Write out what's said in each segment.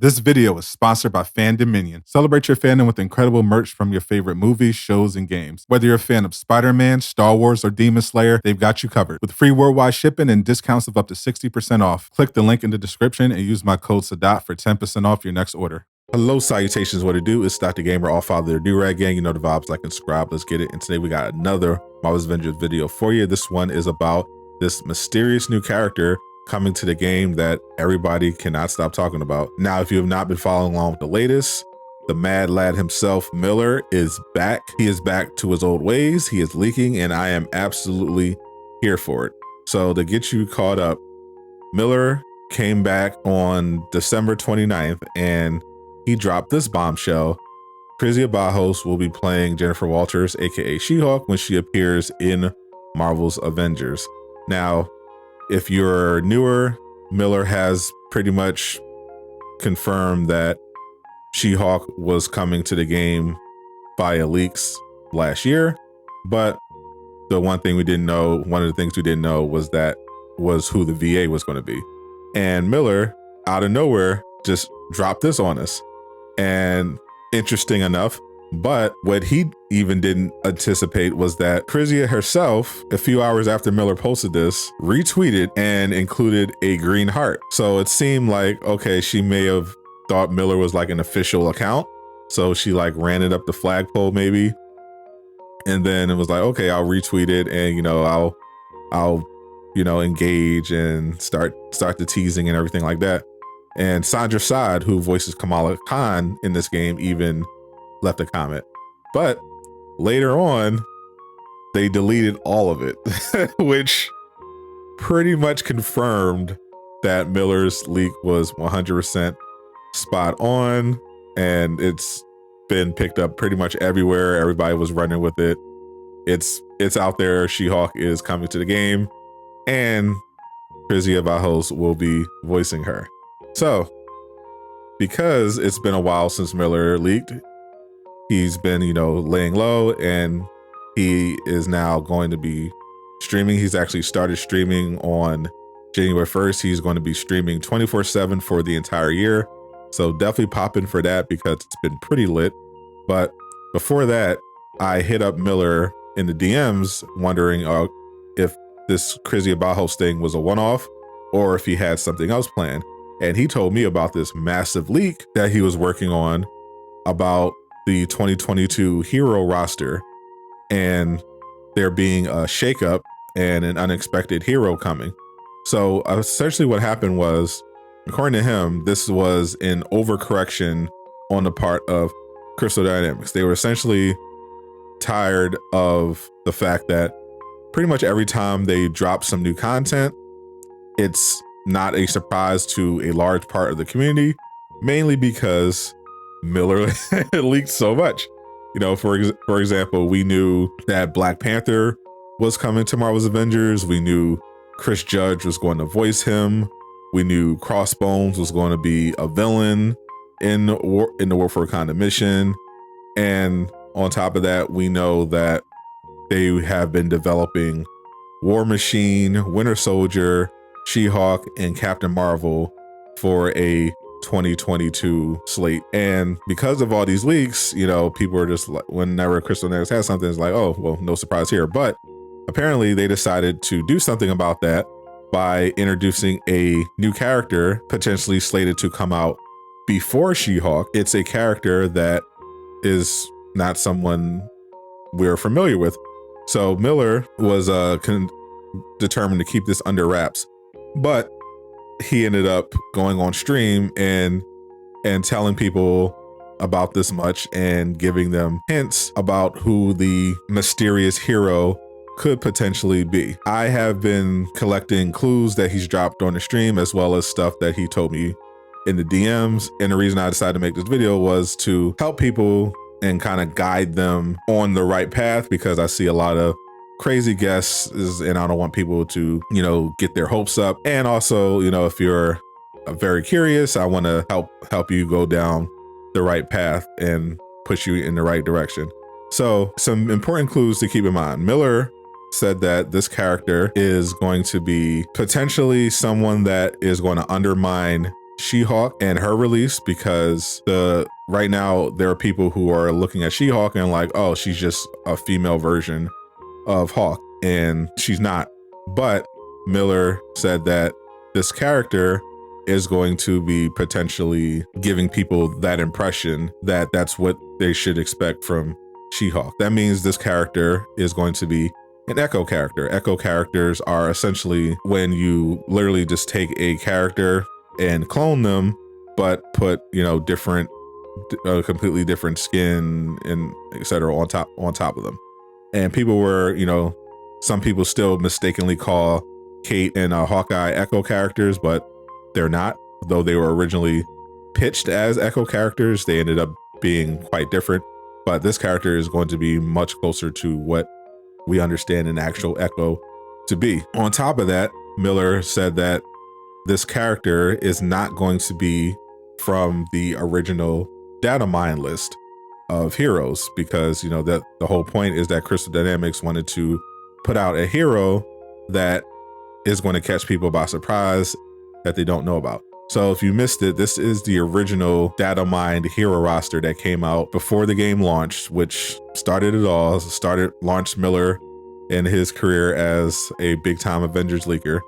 This video is sponsored by Fan Dominion. Celebrate your fandom with incredible merch from your favorite movies, shows, and games. Whether you're a fan of Spider-Man, Star Wars, or Demon Slayer, they've got you covered. With free worldwide shipping and discounts of up to 60% off. Click the link in the description and use my code Sadot for 10% off your next order. Hello, salutations, what it do? It's Dr. Gamer, all father of the Do-Rag Gang. You know the vibes, like and subscribe, let's get it. And today we got another Marvel's Avengers video for you. This one is about this mysterious new character coming to the game that everybody cannot stop talking about. Now, if you have not been following along with the latest, the mad lad himself, Miller, is back. He is back to his old ways. He is leaking, and I am absolutely here for it. So to get you caught up, Miller came back on December 29th, and he dropped this bombshell. Kezia Barrios will be playing Jennifer Walters, aka She-Hulk, when she appears in Marvel's Avengers. Now, if you're newer, Miller has pretty much confirmed that She-Hulk was coming to the game via leaks last year, but the one thing we didn't know, one of the things we didn't know was who the VA was going to be. And Miller, out of nowhere, just dropped this on us. And interesting enough, but what he even didn't anticipate was that Kezia herself, a few hours after Miller posted this, retweeted and included a green heart. So it seemed like, okay, she may have thought Miller was like an official account. So she like ran it up the flagpole maybe. And then it was like, okay, I'll retweet it and, I'll engage and start the teasing and everything like that. And Sandra Saad, who voices Kamala Khan in this game, even left a comment. But later on, they deleted all of it, which pretty much confirmed that Miller's leak was 100% spot on, and it's been picked up pretty much everywhere. Everybody was running with it. It's out there. She-Hulk is coming to the game, and Kezia Barrios will be voicing her. So, because it's been a while since Miller leaked, he's been, laying low, and he is now going to be streaming. He's actually started streaming on January 1st. He's going to be streaming 24/7 for the entire year. So definitely pop in for that because it's been pretty lit. But before that, I hit up Miller in the DMs wondering if this Kezia Barrios thing was a one-off or if he had something else planned. And he told me about this massive leak that he was working on about the 2022 hero roster and there being a shakeup and an unexpected hero coming. So essentially what happened was, according to him, this was an overcorrection on the part of Crystal Dynamics. They were essentially tired of the fact that pretty much every time they drop some new content, it's not a surprise to a large part of the community, mainly because Miller leaked so much. For example, we knew that Black Panther was coming to Marvel's Avengers. We knew Chris Judge was going to voice him. We knew Crossbones was going to be a villain in the War for Wakanda mission. And on top of that, we know that they have been developing War Machine, Winter Soldier, She-Hulk, and Captain Marvel for a 2022 slate. And because of all these leaks, people are just like, whenever Crystal Dynamics has something, it's like, oh, well, no surprise here. But apparently they decided to do something about that by introducing a new character potentially slated to come out before She-Hulk. It's a character that is not someone we're familiar with. So Miller was determined to keep this under wraps, but he ended up going on stream and telling people about this much and giving them hints about who the mysterious hero could potentially be. I have been collecting clues that he's dropped on the stream, as well as stuff that he told me in the DMs. And the reason I decided to make this video was to help people and kind of guide them on the right path, because I see a lot of crazy guesses and I don't want people to, get their hopes up. And also, if you're very curious, I want to help you go down the right path and push you in the right direction. So some important clues to keep in mind. Miller said that this character is going to be potentially someone that is going to undermine She-Hulk and her release, because right now there are people who are looking at She-Hulk and like, oh, she's just a female version of Hawk, and she's not. But Miller said that this character is going to be potentially giving people that impression that that's what they should expect from She-Hulk. That means this character is going to be an echo character. Echo characters are essentially when you literally just take a character and clone them, but put, different, completely different skin and etc. on top of them. And people were, some people still mistakenly call Kate and Hawkeye Echo characters, but they're not. Though they were originally pitched as Echo characters, they ended up being quite different. But this character is going to be much closer to what we understand an actual Echo to be. On top of that, Miller said that this character is not going to be from the original data mine list of heroes, because that the whole point is that Crystal Dynamics wanted to put out a hero that is going to catch people by surprise that they don't know about. So if you missed it, this is the original data mined hero roster that came out before the game launched, which started it all, launched Miller in his career as a big time Avengers leaker.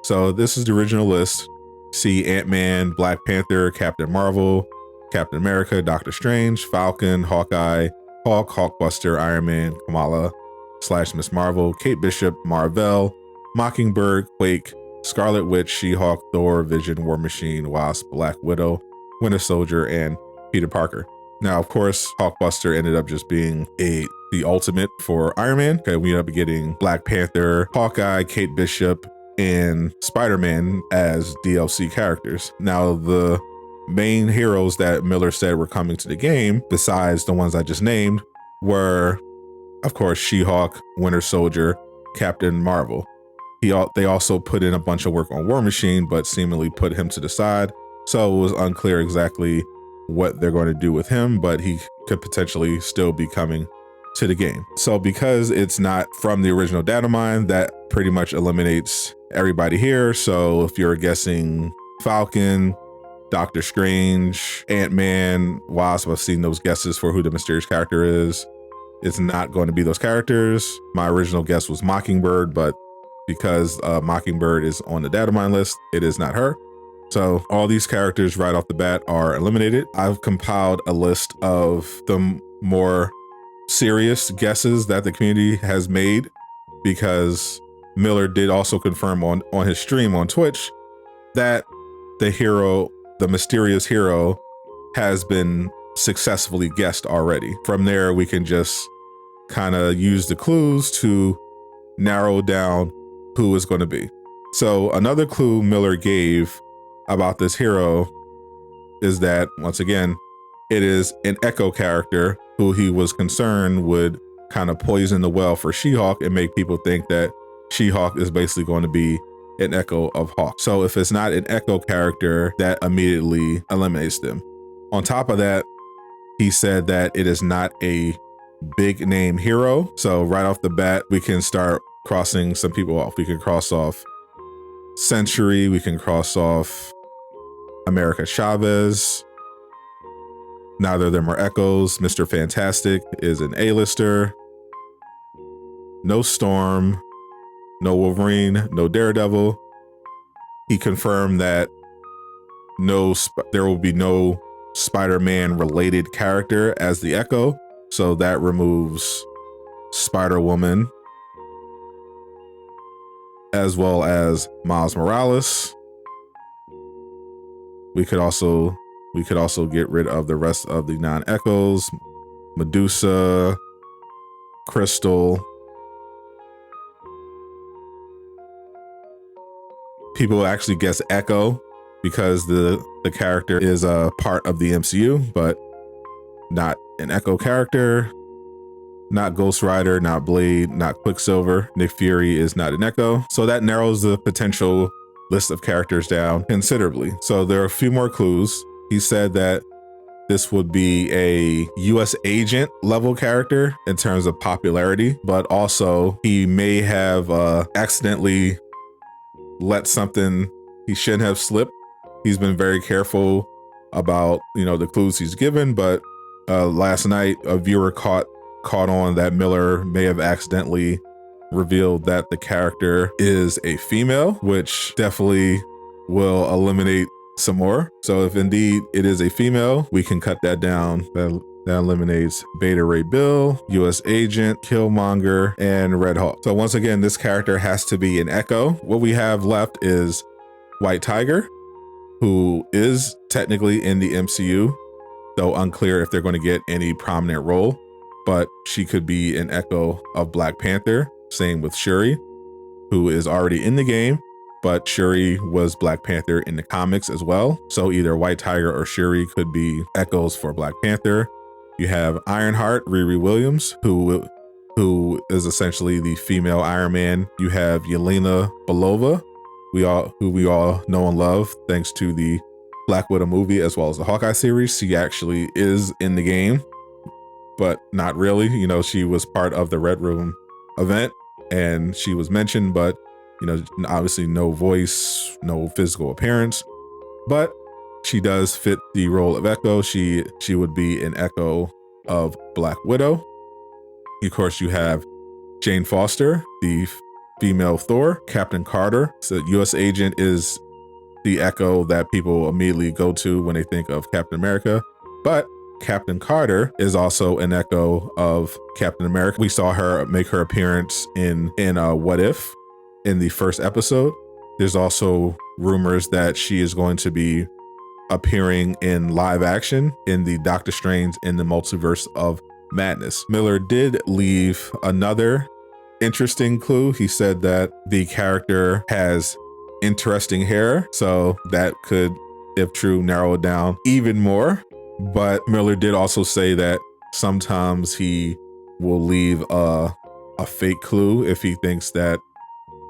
So this is the original list. See Ant-Man, Black Panther, Captain Marvel, Captain America, Doctor Strange, Falcon, Hawkeye, Hulk, Hulkbuster, Iron Man, Kamala / Miss Marvel, Kate Bishop, Marvel, Mockingbird, Quake, Scarlet Witch, She-Hulk, Thor, Vision, War Machine, Wasp, Black Widow, Winter Soldier, and Peter Parker. Now, of course, Hulkbuster ended up just being the ultimate for Iron Man. Okay, we ended up getting Black Panther, Hawkeye, Kate Bishop, and Spider-Man as DLC characters. Now, the main heroes that Miller said were coming to the game, besides the ones I just named, were, of course, She-Hulk, Winter Soldier, Captain Marvel. They also put in a bunch of work on War Machine, but seemingly put him to the side. So it was unclear exactly what they're going to do with him, but he could potentially still be coming to the game. So because it's not from the original data mine, that pretty much eliminates everybody here. So if you're guessing Falcon, Doctor Strange, Ant-Man, Wasp, I've seen those guesses for who the mysterious character is. It's not going to be those characters. My original guess was Mockingbird, but because Mockingbird is on the data mine list, it is not her. So all these characters right off the bat are eliminated. I've compiled a list of the more serious guesses that the community has made, because Miller did also confirm on his stream on Twitch that the mysterious hero has been successfully guessed already. From there, we can just kind of use the clues to narrow down who is going to be. So another clue Miller gave about this hero is that, once again, it is an Echo character who he was concerned would kind of poison the well for She-Hulk and make people think that She-Hulk is basically going to be an Echo of Hulk. So if it's not an Echo character, that immediately eliminates them. On top of that, he said that it is not a big name hero. So right off the bat, we can start crossing some people off. We can cross off Century. We can cross off America Chavez. Neither of them are Echoes. Mr. Fantastic is an A-lister. No Storm, no Wolverine, no Daredevil. He confirmed that there will be no Spider-Man related character as the Echo. So that removes Spider-Woman, as well as Miles Morales. We could also get rid of the rest of the non-Echoes: Medusa, Crystal. People actually guess Echo because the character is a part of the MCU, but not an Echo character. Not Ghost Rider, not Blade, not Quicksilver. Nick Fury is not an Echo. So that narrows the potential list of characters down considerably. So there are a few more clues. He said that this would be a US agent level character in terms of popularity, but also he may have accidentally let something he shouldn't have slipped He's been very careful about, the clues he's given, but last night a viewer caught on that Miller may have accidentally revealed that the character is a female, which definitely will eliminate some more. So if indeed it is a female, we can cut that down. That eliminates Beta Ray Bill, US Agent, Killmonger, and Red Hawk. So once again, this character has to be an Echo. What we have left is White Tiger, who is technically in the MCU, though unclear if they're going to get any prominent role, but she could be an Echo of Black Panther. Same with Shuri, who is already in the game, but Shuri was Black Panther in the comics as well. So either White Tiger or Shuri could be echoes for Black Panther. You have Ironheart, Riri Williams, who is essentially the female Iron Man. You have Yelena Belova, who we all know and love thanks to the Black Widow movie as well as the Hawkeye series. She actually is in the game, but not really. She was part of the Red Room event and she was mentioned, but obviously no voice, no physical appearance, but she does fit the role of Echo. She would be an Echo of Black Widow. Of course, you have Jane Foster, the female Thor. Captain Carter, so US Agent, is the Echo that people immediately go to when they think of Captain America, but Captain Carter is also an echo of Captain America. We saw her make her appearance in What If in the first episode. There's also rumors that she is going to be appearing in live action in the Doctor Strange in the Multiverse of Madness. Miller did leave another interesting clue. He said that the character has interesting hair, so that could, if true, narrow it down even more. But Miller did also say that sometimes he will leave a fake clue if he thinks that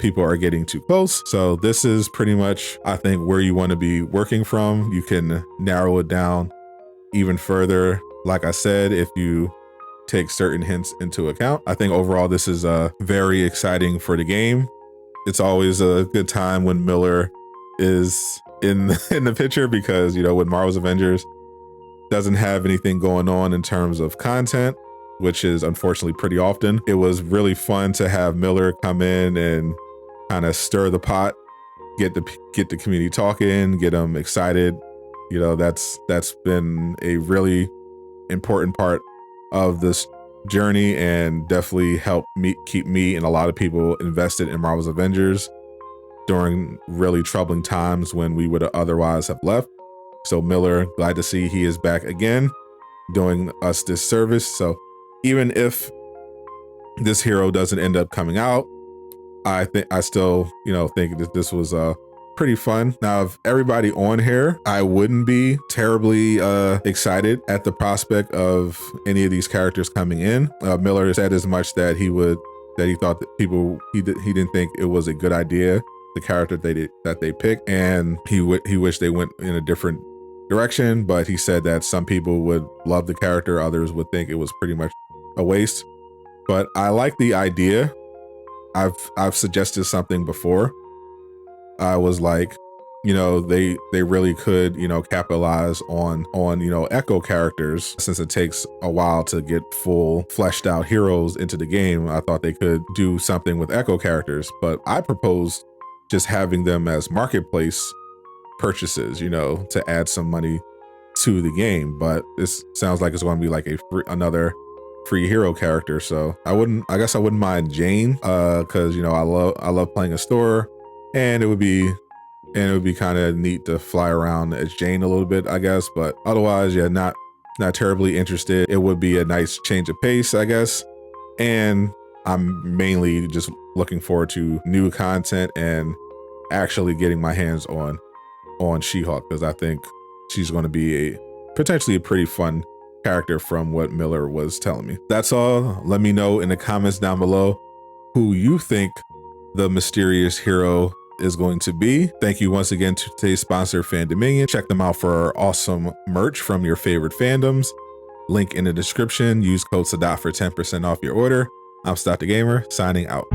people are getting too close. So this is pretty much, I think, where you want to be working from. You can narrow it down even further. Like I said, if you take certain hints into account, I think overall this is very exciting for the game. It's always a good time when Miller is in the picture because, with Marvel's Avengers, doesn't have anything going on in terms of content, which is unfortunately pretty often. It was really fun to have Miller come in and kind of stir the pot, get the community talking, get them excited. That's been a really important part of this journey and definitely helped keep me and a lot of people invested in Marvel's Avengers during really troubling times when we would otherwise have left. So Miller, glad to see he is back again, doing us this service. So even if this hero doesn't end up coming out, I still, think that this was pretty fun. Now, if everybody on here, I wouldn't be terribly excited at the prospect of any of these characters coming in. Miller said as much that he thought that he didn't think it was a good idea, the character that they picked, and he wished they went in a different direction. But he said that some people would love the character, others would think it was pretty much a waste. But I like the idea. I've suggested something before. I was like, they really could, capitalize on Echo characters, since it takes a while to get full fleshed out heroes into the game. I thought they could do something with Echo characters, but I proposed just having them as marketplace purchases, to add some money to the game. But this sounds like it's going to be like another free hero character. So I guess I wouldn't mind Jane, because I love playing a store, and it would be kind of neat to fly around as Jane a little bit, I guess. But otherwise, yeah, not terribly interested. It would be a nice change of pace, I guess. And I'm mainly just looking forward to new content and actually getting my hands on She-Hulk, because I think she's going to be potentially a pretty fun character from what Miller was telling me. That's all. Let me know in the comments down below who you think the mysterious hero is going to be. Thank you once again to today's sponsor, Fandom. Check them out for awesome merch from your favorite fandoms. Link in the description. Use code Sadot for 10% off your order. I'm Sadot the Gamer, signing out.